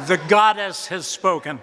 The goddess has spoken.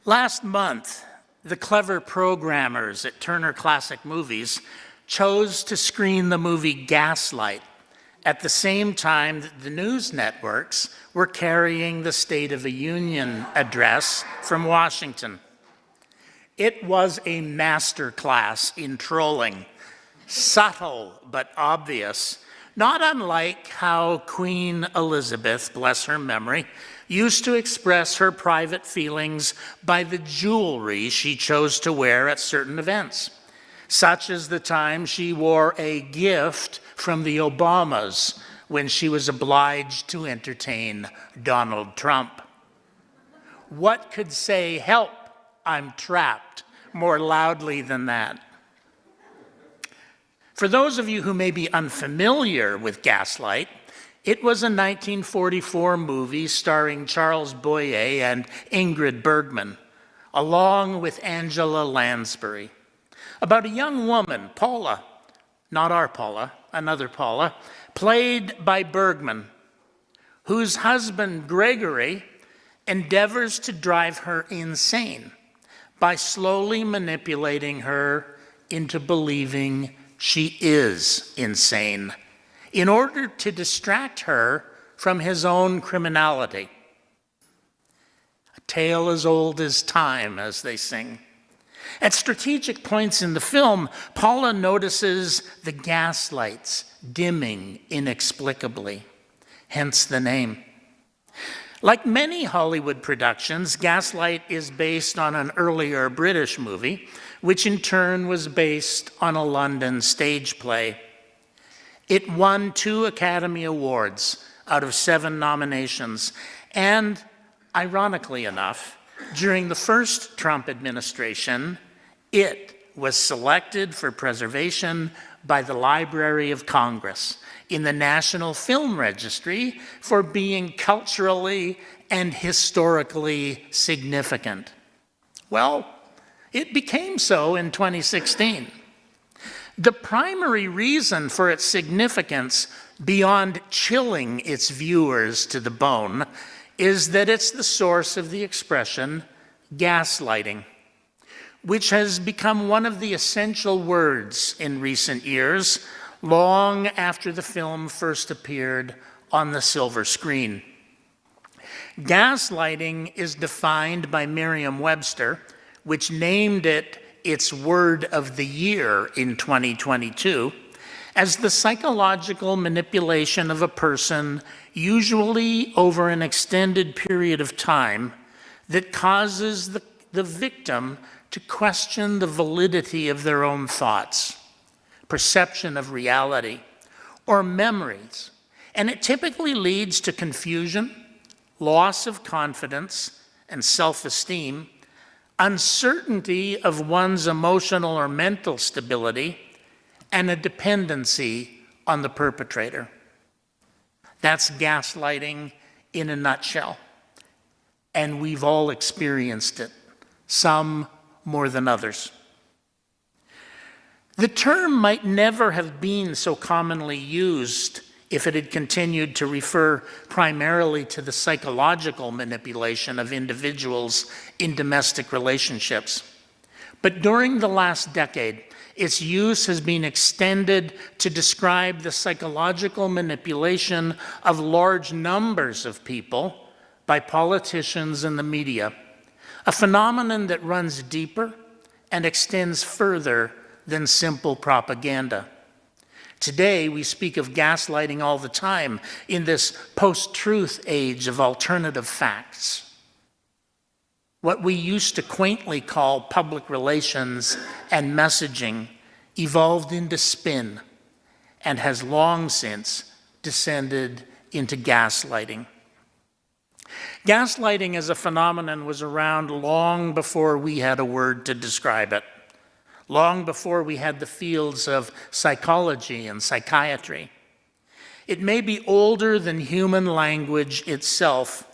Last month, the clever programmers at Turner Classic Movies chose to screen the movie Gaslight at the same time that the news networks were carrying the State of the Union address from Washington. It was a masterclass in trolling, subtle but obvious, not unlike how Queen Elizabeth, bless her memory, used to express her private feelings by the jewelry she chose to wear at certain events, such as the time she wore a gift from the Obamas when she was obliged to entertain Donald Trump. What could say, "Help, I'm trapped," more loudly than that? For those of you who may be unfamiliar with Gaslight, it was a 1944 movie starring Charles Boyer and Ingrid Bergman, along with Angela Lansbury, about a young woman, Paula, not our Paula, another Paula, played by Bergman, whose husband, Gregory, endeavors to drive her insane by slowly manipulating her into believing she is insane in order to distract her from his own criminality. A tale as old as time, as they sing. At strategic points in the film, Paula notices the gaslights dimming inexplicably, hence the name. Like many Hollywood productions, Gaslight is based on an earlier British movie, which in turn was based on a London stage play. It won 2 Academy Awards out of 7 nominations, and ironically enough, during the first Trump administration, it was selected for preservation by the Library of Congress in the National Film Registry for being culturally and historically significant. Well, it became so in 2016. The primary reason for its significance, beyond chilling its viewers to the bone, is that it's the source of the expression gaslighting, which has become one of the essential words in recent years, long after the film first appeared on the silver screen. Gaslighting is defined by Merriam-Webster, which named it its word of the year in 2022, as the psychological manipulation of a person, usually over an extended period of time, that causes the victim to question the validity of their own thoughts, perception of reality, or memories. And it typically leads to confusion, loss of confidence and self-esteem, uncertainty of one's emotional or mental stability, and a dependency on the perpetrator. That's gaslighting in a nutshell. And we've all experienced it, some more than others. The term might never have been so commonly used if it had continued to refer primarily to the psychological manipulation of individuals in domestic relationships. But during the last decade, its use has been extended to describe the psychological manipulation of large numbers of people by politicians and the media, a phenomenon that runs deeper and extends further than simple propaganda. Today, we speak of gaslighting all the time in this post-truth age of alternative facts. What we used to quaintly call public relations and messaging evolved into spin and has long since descended into gaslighting. Gaslighting as a phenomenon was around long before we had a word to describe it, long before we had the fields of psychology and psychiatry. It may be older than human language itself,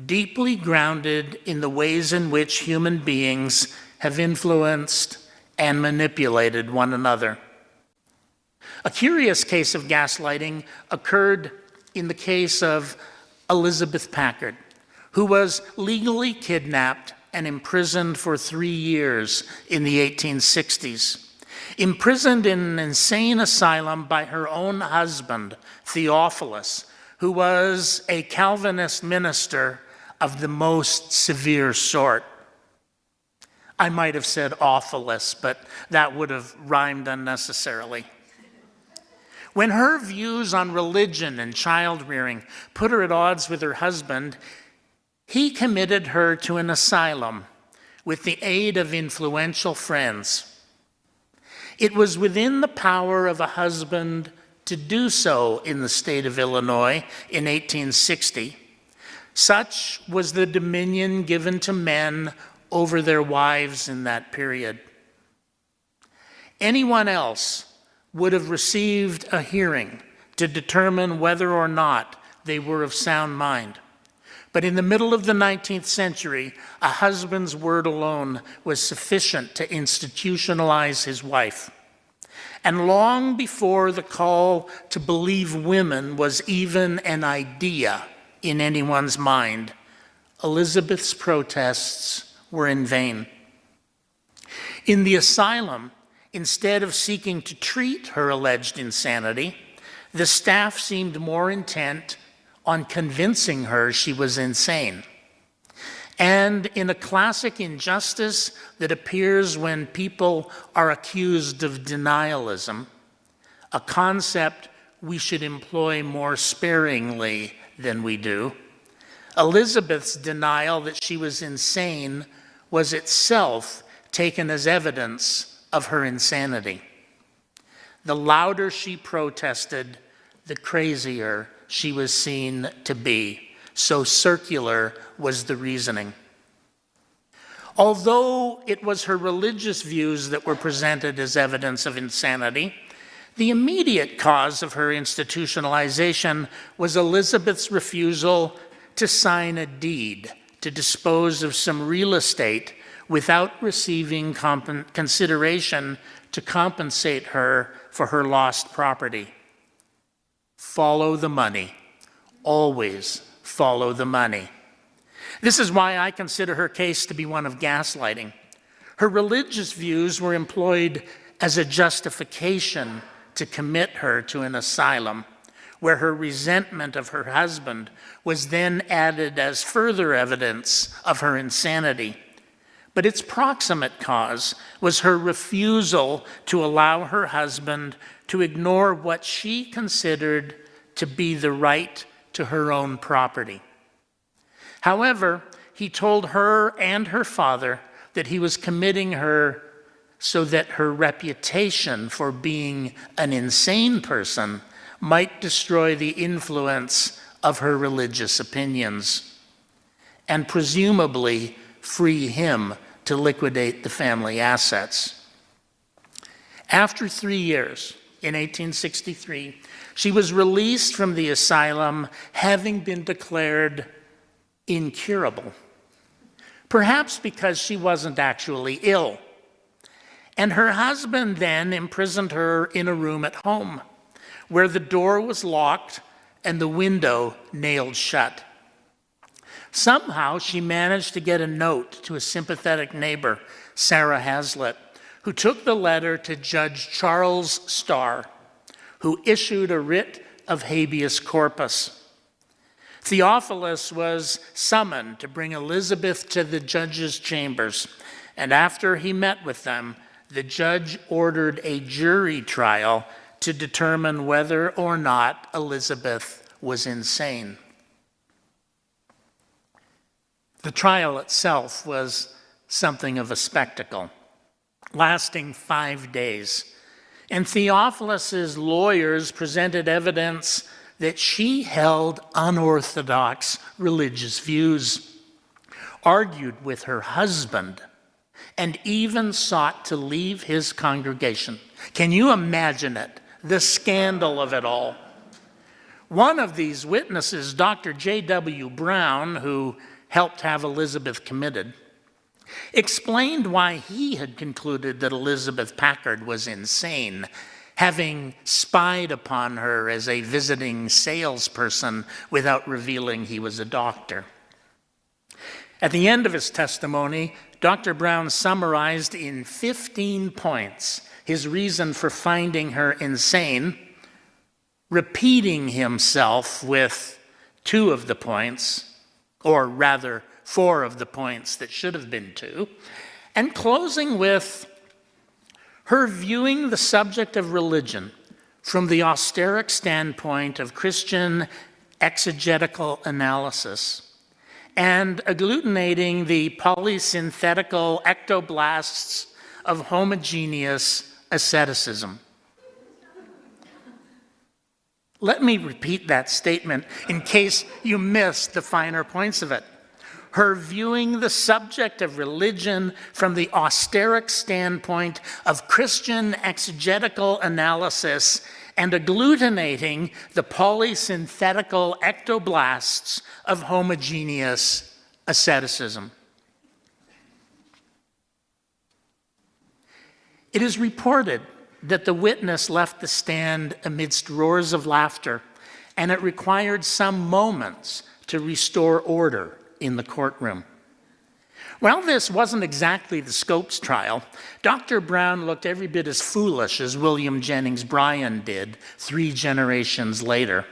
deeply grounded in the ways in which human beings have influenced and manipulated one another. A curious case of gaslighting occurred in the case of Elizabeth Packard, who was legally kidnapped and imprisoned for 3 years in the 1860s. Imprisoned in an insane asylum by her own husband, Theophilus, who was a Calvinist minister of the most severe sort. I might have said awfulus, but that would have rhymed unnecessarily. When her views on religion and child-rearing put her at odds with her husband, he committed her to an asylum with the aid of influential friends. It was within the power of a husband to do so in the state of Illinois in 1860. Such was the dominion given to men over their wives in that period. Anyone else would have received a hearing to determine whether or not they were of sound mind. But in the middle of the 19th century, a husband's word alone was sufficient to institutionalize his wife. And long before the call to believe women was even an idea in anyone's mind, Elizabeth's protests were in vain. In the asylum, instead of seeking to treat her alleged insanity, the staff seemed more intent on convincing her she was insane. And in a classic injustice that appears when people are accused of denialism, a concept we should employ more sparingly than we do, Elizabeth's denial that she was insane was itself taken as evidence of her insanity. The louder she protested, the crazier she was seen to be. So circular was the reasoning. Although it was her religious views that were presented as evidence of insanity, the immediate cause of her institutionalization was Elizabeth's refusal to sign a deed to dispose of some real estate without receiving consideration to compensate her for her lost property. Follow the money. Always follow the money. This is why I consider her case to be one of gaslighting. Her religious views were employed as a justification to commit her to an asylum, where her resentment of her husband was then added as further evidence of her insanity. But its proximate cause was her refusal to allow her husband to ignore what she considered to be the right to her own property. However, he told her and her father that he was committing her so that her reputation for being an insane person might destroy the influence of her religious opinions, and presumably free him to liquidate the family assets. After 3 years, in 1863, she was released from the asylum, having been declared incurable, perhaps because she wasn't actually ill. And her husband then imprisoned her in a room at home, where the door was locked and the window nailed shut. Somehow she managed to get a note to a sympathetic neighbor, Sarah Hazlitt, who took the letter to Judge Charles Starr, who issued a writ of habeas corpus. Theophilus was summoned to bring Elizabeth to the judge's chambers, and after he met with them, the judge ordered a jury trial to determine whether or not Elizabeth was insane. The trial itself was something of a spectacle, lasting 5 days. And Theophilus's lawyers presented evidence that she held unorthodox religious views, argued with her husband, and even sought to leave his congregation. Can you imagine it? The scandal of it all. One of these witnesses, Dr. J.W. Brown, who helped have Elizabeth committed, explained why he had concluded that Elizabeth Packard was insane, having spied upon her as a visiting salesperson without revealing he was a doctor. At the end of his testimony, Dr. Brown summarized in 15 points his reason for finding her insane, repeating himself with 2 of the points, or rather 4 of the points that should have been 2, and closing with her viewing the subject of religion from the austeric standpoint of Christian exegetical analysis and agglutinating the polysynthetical ectoblasts of homogeneous asceticism. Let me repeat that statement in case you missed the finer points of it. Her viewing the subject of religion from the austeric standpoint of Christian exegetical analysis and agglutinating the polysynthetical ectoblasts of homogeneous asceticism. It is reported that the witness left the stand amidst roars of laughter, and it required some moments to restore order in the courtroom. Well, this wasn't exactly the Scopes trial. Dr. Brown looked every bit as foolish as William Jennings Bryan did 3 generations later.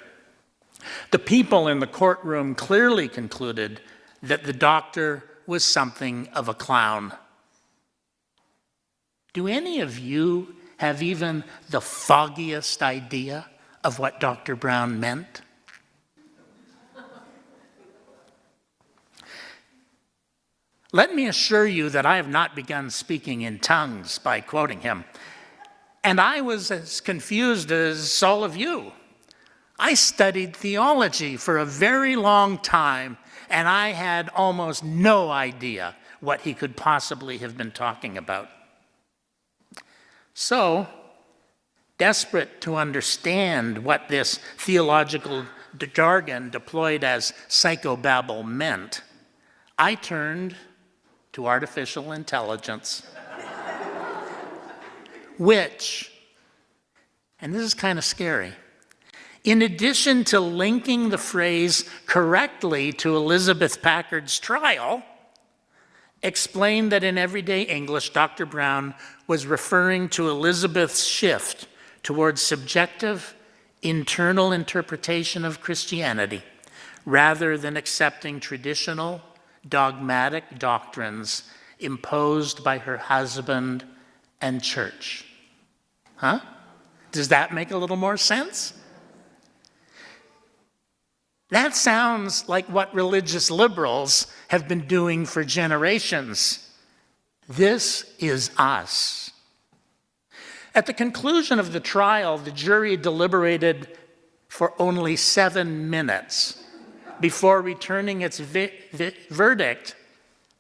The people in the courtroom clearly concluded that the doctor was something of a clown. Do any of you have even the foggiest idea of what Dr. Brown meant? Let me assure you that I have not begun speaking in tongues by quoting him. And I was as confused as all of you. I studied theology for a very long time, and I had almost no idea what he could possibly have been talking about. So, desperate to understand what this theological jargon deployed as psychobabble meant, I turned to artificial intelligence, which, and this is kind of scary, in addition to linking the phrase correctly to Elizabeth Packard's trial, explained that in everyday English, Dr. Brown was referring to Elizabeth's shift towards subjective, internal interpretation of Christianity, rather than accepting traditional, dogmatic doctrines imposed by her husband and church. Huh? Does that make a little more sense? That sounds like what religious liberals have been doing for generations. This is us. At the conclusion of the trial, the jury deliberated for only 7 minutes before returning its verdict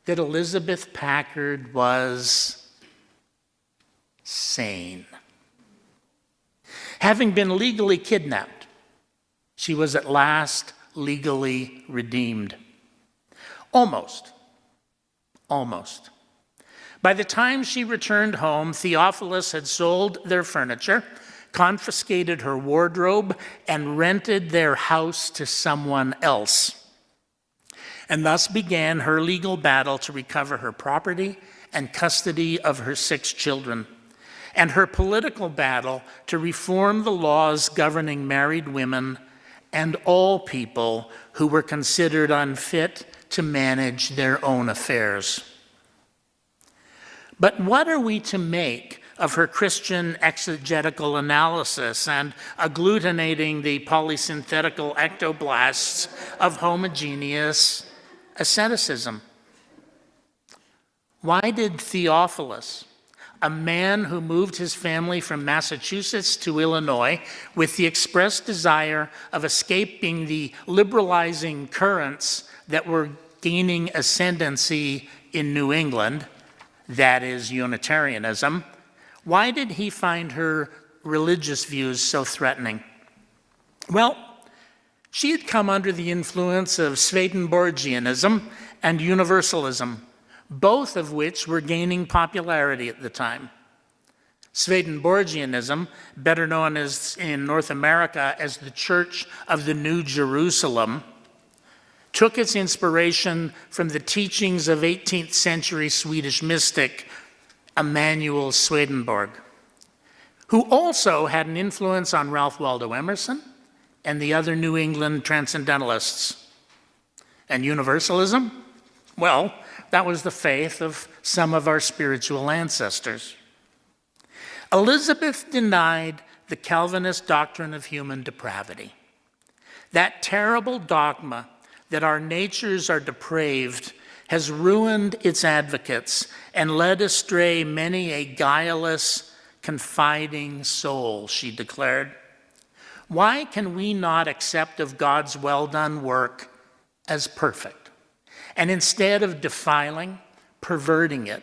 that Elizabeth Packard was sane. Having been legally kidnapped, she was at last legally redeemed. Almost. By the time she returned home, Theophilus had sold their furniture, confiscated her wardrobe, and rented their house to someone else. And thus began her legal battle to recover her property and custody of her 6 children, and her political battle to reform the laws governing married women and all people who were considered unfit to manage their own affairs. But what are we to make of her Christian exegetical analysis and agglutinating the polysynthetical ectoblasts of homogeneous asceticism? Why did Theophilus, a man who moved his family from Massachusetts to Illinois with the express desire of escaping the liberalizing currents that were gaining ascendancy in New England, that is Unitarianism, why did he find her religious views so threatening? Well, she had come under the influence of Swedenborgianism and Universalism, both of which were gaining popularity at the time. Swedenborgianism, better known as in North America as the Church of the New Jerusalem, took its inspiration from the teachings of 18th century Swedish mystic Emanuel Swedenborg, who also had an influence on Ralph Waldo Emerson and the other New England transcendentalists. And Universalism? Well, that was the faith of some of our spiritual ancestors. Elizabeth denied the Calvinist doctrine of human depravity. That terrible dogma that our natures are depraved has ruined its advocates and led astray many a guileless, confiding soul, she declared. Why can we not accept of God's well-done work as perfect, and instead of defiling, perverting it,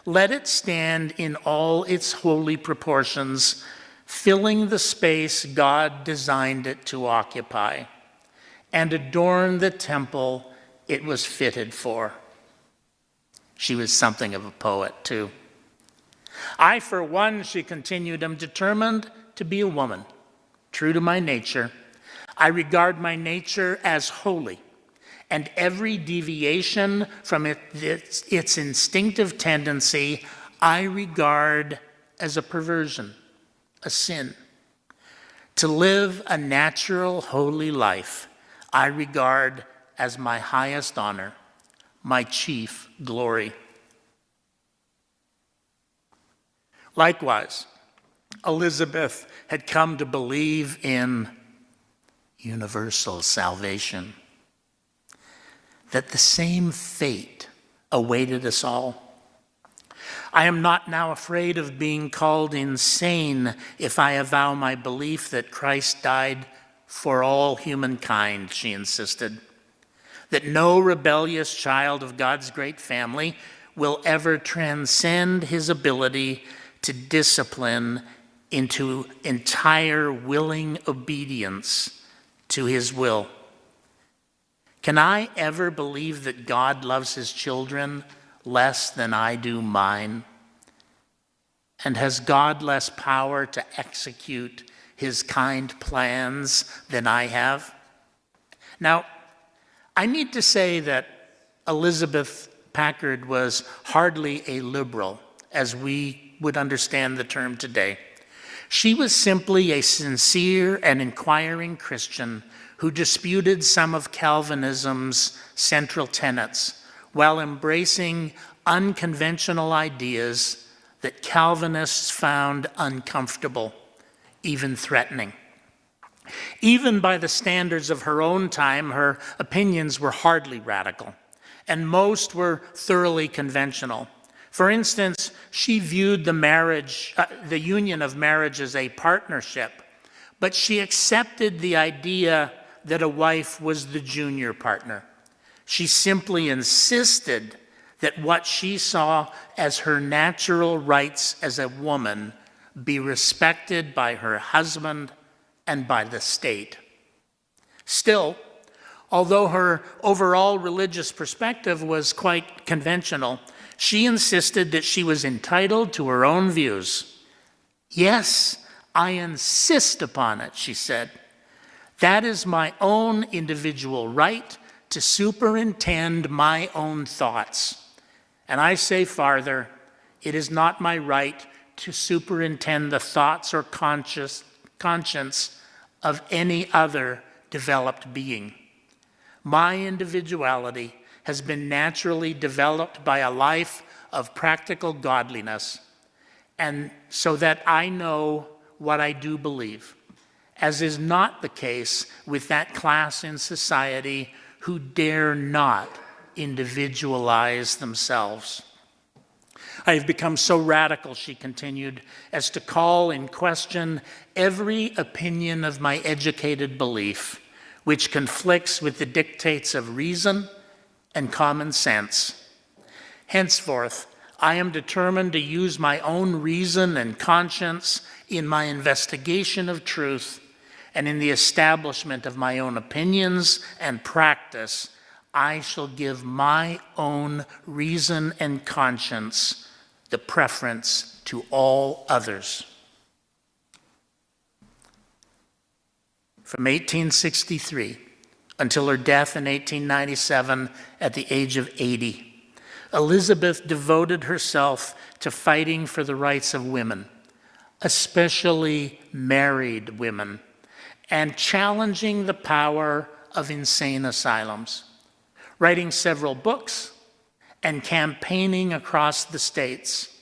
let it stand in all its holy proportions, filling the space God designed it to occupy, and adorn the temple it was fitted for? She was something of a poet, too. I, for one, she continued, am determined to be a woman, true to my nature. I regard my nature as holy, and every deviation from its instinctive tendency I regard as a perversion, a sin. To live a natural, holy life I regard as my highest honor, my chief glory. Likewise, Elizabeth had come to believe in universal salvation, that the same fate awaited us all. I am not now afraid of being called insane if I avow my belief that Christ died for all humankind, she insisted, that no rebellious child of God's great family will ever transcend his ability to discipline into entire willing obedience to his will. Can I ever believe that God loves his children less than I do mine? And has God less power to execute his kind plans than I have? Now, I need to say that Elizabeth Packard was hardly a liberal, as we would understand the term today. She was simply a sincere and inquiring Christian who disputed some of Calvinism's central tenets while embracing unconventional ideas that Calvinists found uncomfortable, even threatening. Even by the standards of her own time, her opinions were hardly radical, and most were thoroughly conventional. For instance, she viewed the union of marriage as a partnership, but she accepted the idea that a wife was the junior partner. She simply insisted that what she saw as her natural rights as a woman be respected by her husband and by the state. Still, although her overall religious perspective was quite conventional, she insisted that she was entitled to her own views. Yes, I insist upon it, she said. That is my own individual right to superintend my own thoughts. And I say farther, it is not my right to superintend the thoughts or conscience of any other developed being. My individuality has been naturally developed by a life of practical godliness, and so that I know what I do believe, as is not the case with that class in society who dare not individualize themselves. I have become so radical, she continued, as to call in question every opinion of my educated belief, which conflicts with the dictates of reason and common sense. Henceforth, I am determined to use my own reason and conscience in my investigation of truth, and in the establishment of my own opinions and practice, I shall give my own reason and conscience the preference to all others. From 1863 until her death in 1897 at the age of 80, Elizabeth devoted herself to fighting for the rights of women, especially married women, and challenging the power of insane asylums, writing several books and campaigning across the states.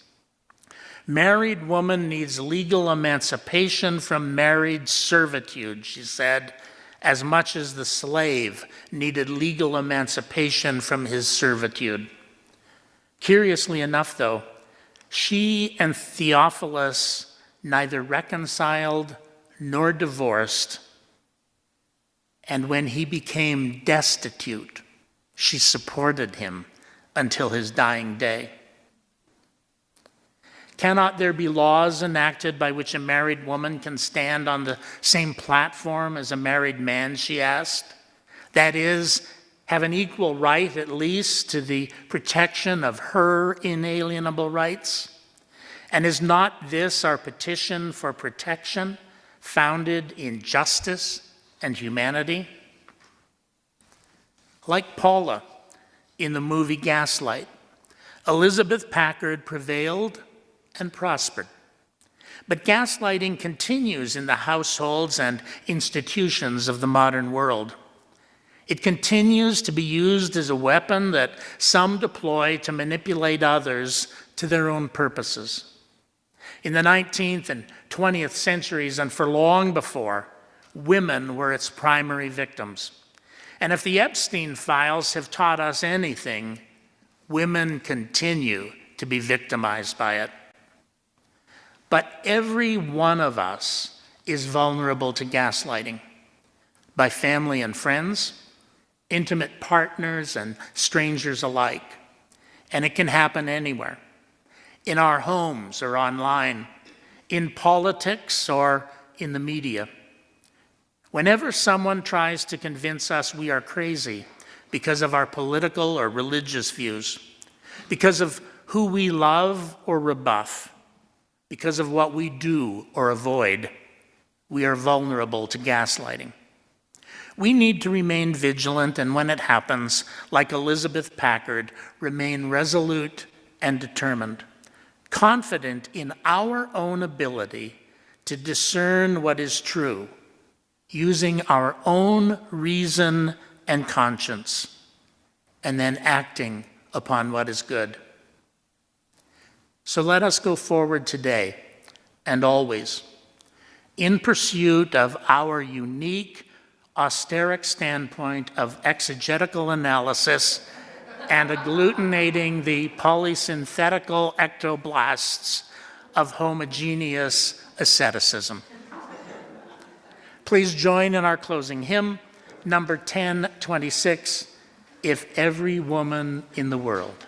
Married woman needs legal emancipation from married servitude, she said, as much as the slave needed legal emancipation from his servitude. Curiously enough, though, she and Theophilus neither reconciled nor divorced, and when he became destitute, she supported him until his dying day. Cannot there be laws enacted by which a married woman can stand on the same platform as a married man, she asked? That is, have an equal right at least to the protection of her inalienable rights? And is not this our petition for protection, founded in justice and humanity? Like Paula in the movie Gaslight, Elizabeth Packard prevailed and prospered. But gaslighting continues in the households and institutions of the modern world. It continues to be used as a weapon that some deploy to manipulate others to their own purposes. In the 19th and 20th centuries, and for long before, women were its primary victims. And if the Epstein files have taught us anything, women continue to be victimized by it. But every one of us is vulnerable to gaslighting by family and friends, intimate partners and strangers alike. And it can happen anywhere, in our homes or online, in politics or in the media. Whenever someone tries to convince us we are crazy because of our political or religious views, because of who we love or rebuff, because of what we do or avoid, we are vulnerable to gaslighting. We need to remain vigilant, and when it happens, like Elizabeth Packard, remain resolute and determined, confident in our own ability to discern what is true, using our own reason and conscience, and then acting upon what is good. So let us go forward today and always in pursuit of our unique, austeric standpoint of exegetical analysis and agglutinating the polysynthetical ectoblasts of homogeneous asceticism. Please join in our closing hymn, number 1026, If Every Woman in the World.